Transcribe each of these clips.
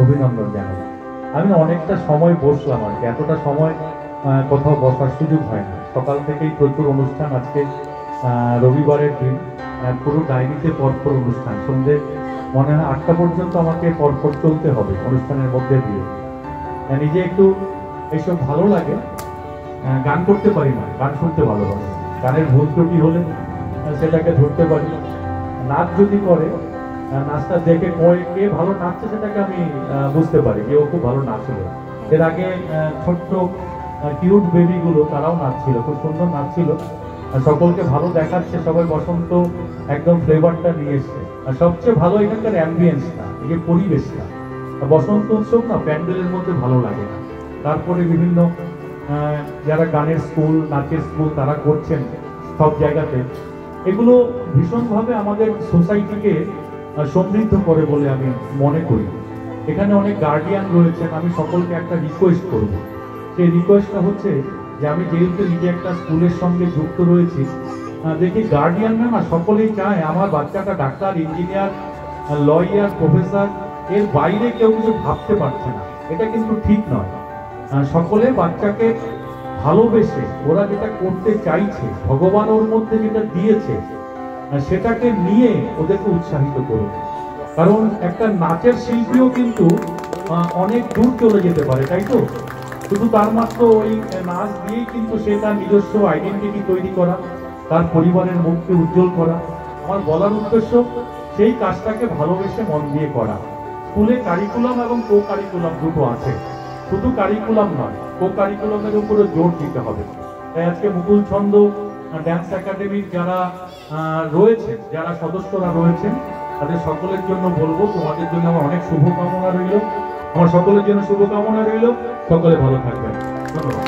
অভিনন্দন জানাই। আমি অনেকটা সময় বসলাম আর কি, এতটা সময় কোথাও বসার সুযোগ হয় না। সকাল থেকেই প্রচুর অনুষ্ঠান, আজকে রবিবারের দিন, পুরো ডায়েরিতে পরপর অনুষ্ঠান, সন্ধ্যে মনে হয় 8টা পর্যন্ত আমাকে পরপর চলতে হবে অনুষ্ঠানের মধ্যে দিয়ে। নিজে একটু এইসব ভালো লাগে, গান করতে পারি না, গান শুনতে ভালোবাসি। গানের ভুল ত্রুটি হলে সেটাকে ধরতে পারি। নাচ যদি করে, নাচটা দেখে কে ভালো নাচছে সেটাকে আমি বুঝতে পারি যে ও খুব ভালো নাচছিল। এর আগে ছোট্ট কিউট বেবিগুলো তারাও নাচছিল, খুব সুন্দর নাচছিল, সকলকে ভালো দেখাচ্ছে। সবাই বসন্ত একদম ফ্লেভারটা নিয়ে এসছে। আর সবচেয়ে ভালো এখানকার অ্যাম্বিয়েন্সটা, এই যে পরিবেশটা। বসন্ত উৎসব না প্যান্ডেলের মধ্যে ভালো লাগে না। তারপরে বিভিন্ন যারা গানের স্কুল, নাচের স্কুল তারা করছেন সব জায়গাতে, এগুলো ভীষণভাবে আমাদের সোসাইটিকে সমৃদ্ধ করে বলে আমি মনে করি। এখানে অনেক গার্ডিয়ান রয়েছেন, আমি সকলকে একটা রিকোয়েস্ট করব। সেই রিকোয়েস্টটা হচ্ছে যে আমি যেহেতু নিজে একটা স্কুলের সঙ্গে যুক্ত রয়েছি, দেখি গার্ডিয়ানরা না সকলেই চায় আমার বাচ্চাটা ডাক্তার, ইঞ্জিনিয়ার, লয়ার, প্রফেসর, এর বাইরে কেউ কিছু ভাবতে পারছে না। এটা কিন্তু ঠিক নয়। সকলে বাচ্চাকে ভালোবেসে ওরা যেটা করতে চাইছে, ভগবান ওর মধ্যে যেটা দিয়েছে, সেটাকে নিয়ে ওদেরকে উৎসাহিত করুন। কারণ একটা নাচের শিল্পীও কিন্তু অনেক দূর চলে যেতে পারে, তাই তো? শুধু তার মাত্র ওই নাচ দিয়েই কিন্তু সে তার নিজস্ব আইডেন্টিটি তৈরি করা, তার পরিবারের মুখকে উজ্জ্বল করা। আমার বলার উদ্দেশ্য সেই কাজটাকে ভালোবেসে মন দিয়ে করা। স্কুলে কারিকুলাম এবং কো কারিকুলাম দুটো আছে, শুধু কারিকুলাম নয়, কো কারিকুলামের উপরে জোর দিতে হবে। তাই আজকে মুকুল ছন্দ ড্যান্স একাডেমির যারা রয়েছেন, যারা সদস্যরা রয়েছেন, তাদের সকলের জন্য বলবো তোমাদের জন্য আমার অনেক শুভকামনা রইল, আমার সকলের জন্য শুভকামনা রইল। সকলে ভালো থাকবেন, ধন্যবাদ।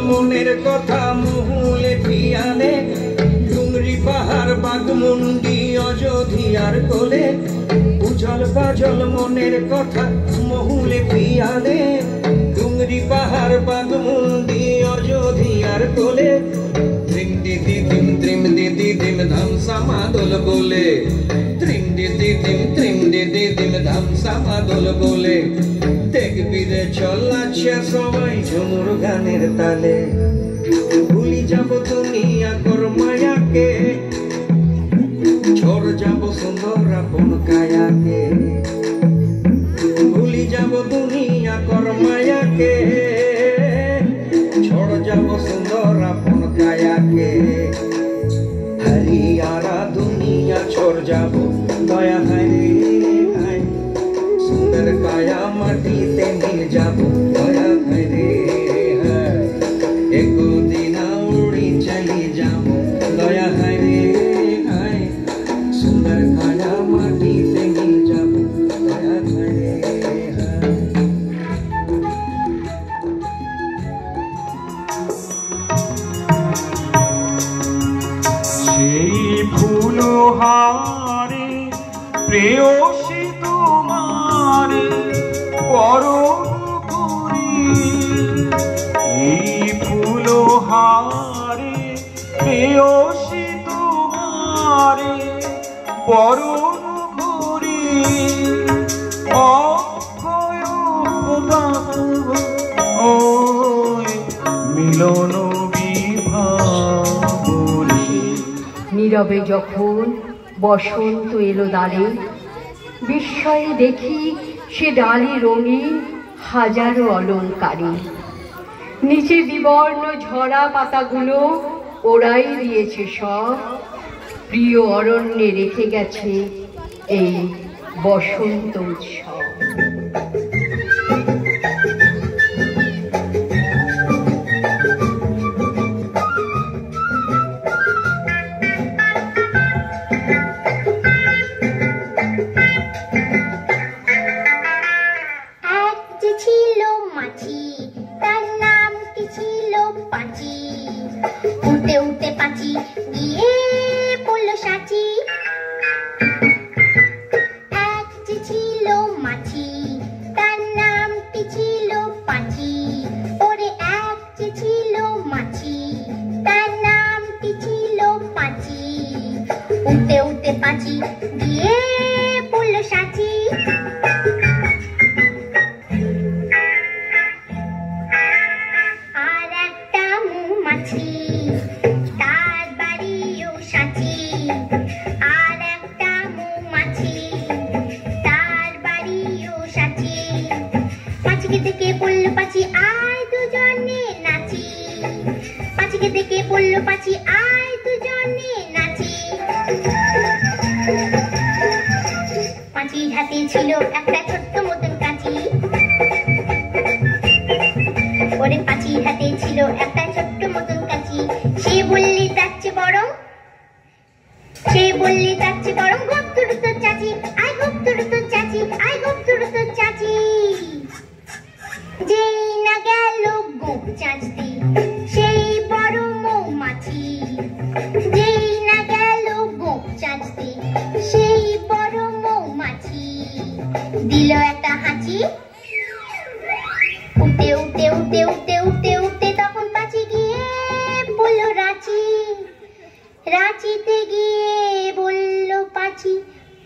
মনের কথা মহুলে পিয়ালে ডুংরি পাহাড় বাগমুন্ডি অযোধিয়ার কোলে উজল পাজল মনের কথা মহুলে পিয়ালে ডুংরি পাহাড় বাগমুন্ডি অযোধিয়ার কোলে ত্রিম দিদি দিম ধাম সামাদল বলে ত্রিম দিদি দিম ধাম সামাদল বলে দেখবি রে চলাচ্ছে সবাই ঝুমুর গানের তালে ভুলি যাব দুনিয়া কর মায়াকে ছোড় যাব সুন্দর আপন কায়াকে ভুলি যাব দুনিয়া কর মায়াকে ছোড় যাব সুন্দর আপন কায়াকে हरियारा दुनिया छोड़ जाबो दया है रे हाय सुंदर काया माटी ते मिल जाबो दया है रे हाय एक दिन उड़ी चली जाबो दया है रे हाय सुंदर काया माटी ते मिल जाबो दया है रे हाय ফুলহারে প্রেয়সী তোমারে বরণ করি এই ফুলহারে প্রেয়সী তোমারে বরণ করি অক্ষয় মিলন নীরবে যখন বসন্ত এলো ডালে বিস্ময়ে দেখি সে ডালে রঙিন হাজারো অলঙ্কারে নিচে বিবর্ণ ঝরা পাতাগুলো ওরাই দিয়েছে সব প্রিয় অরণ্যে রেখে গেছে এই বসন্ত উৎসব।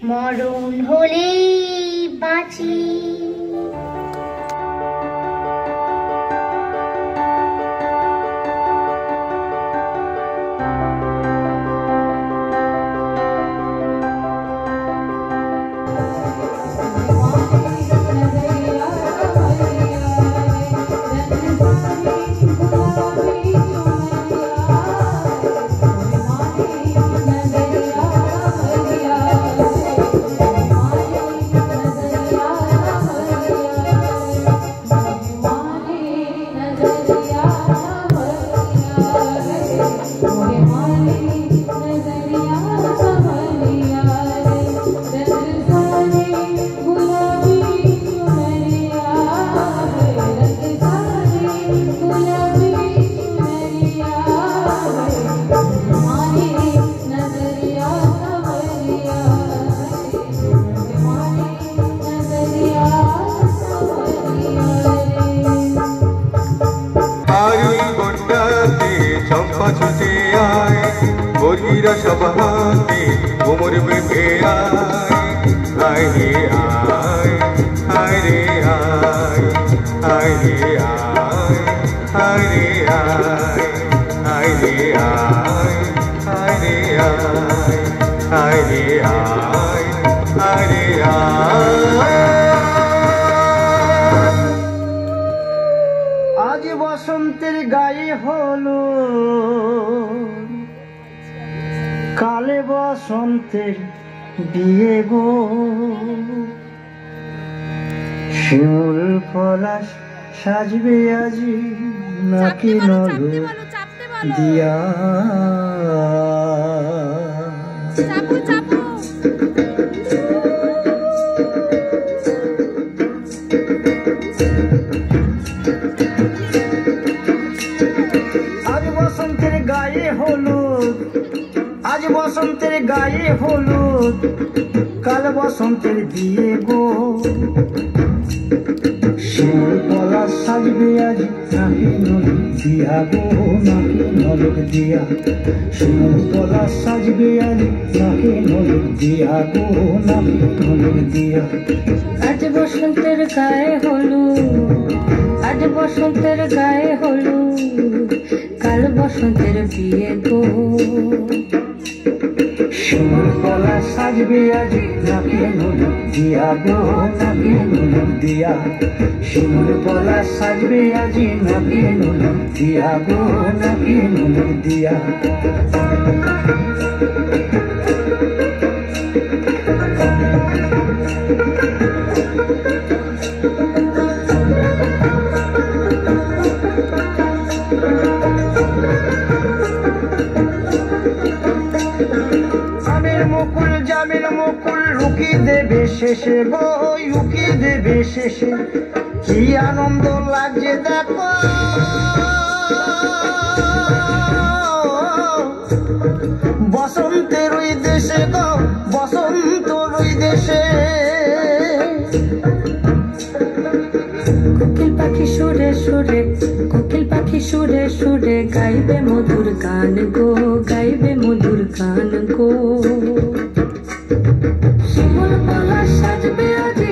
মরণ হলে বাঁচি। রাতে চম্পা ছুটে আয়, বর্গিরা সব হাতে কোমর বেঁধে আয় রে আয়, আয় রে আয়, আয় রে আয়, আয় রে আয়, আয় রে আয়, আয় রে আয়, আয় রে আয়, আয় রে আয়। আজ বসন্তের গায়ে হলো, কালে বসন্তের বিয়ে গো, শিমুল পলাশ সাজবে আজি নাকি নলো দিয়া। আজ বসন্তের গায়ে হলুদ, আজ বসন্তের গায়ে হলুদ, কাল বসন্তের বিয়ে গো, শিমুল পলাশ সাজবে আজ নাকি নলক দিয়া গো, নাকি নলক দিয়া। শিমুল পলাশ সাজবে আজ নাকি নলক দিয়া গো, নাকি নলক দিয়া। আজ বসন্তের গায়ে হলুদ, আজ বসন্তের গায়ে হলুদ, কাল বসন্তের বিয়ে গো, শিমুল পলাশ সাজবে আজ নাকি নলক দিয়া গো, নাকি নলক দিয়া। শিমুল পলাশ সাজবে আজ নাকি নলক দিয়া গো, নাকি নলক দিয়া। মুকুল জামিল মুকুল রুকি দেবে শেষে গো, রুকি দেবে শেষে। কি আনন্দ লাগছে দেখো, বসন্তের ওই দেশে গো, বসন্তর ওই দেশে। কোকিল পাখি সুরে সুরে, কোকিল পাখি সুরে সুরে গাইবে মধুর গান গো, গাইবে মধুর গান গো। শিমুল পলাশ সাজবে আজি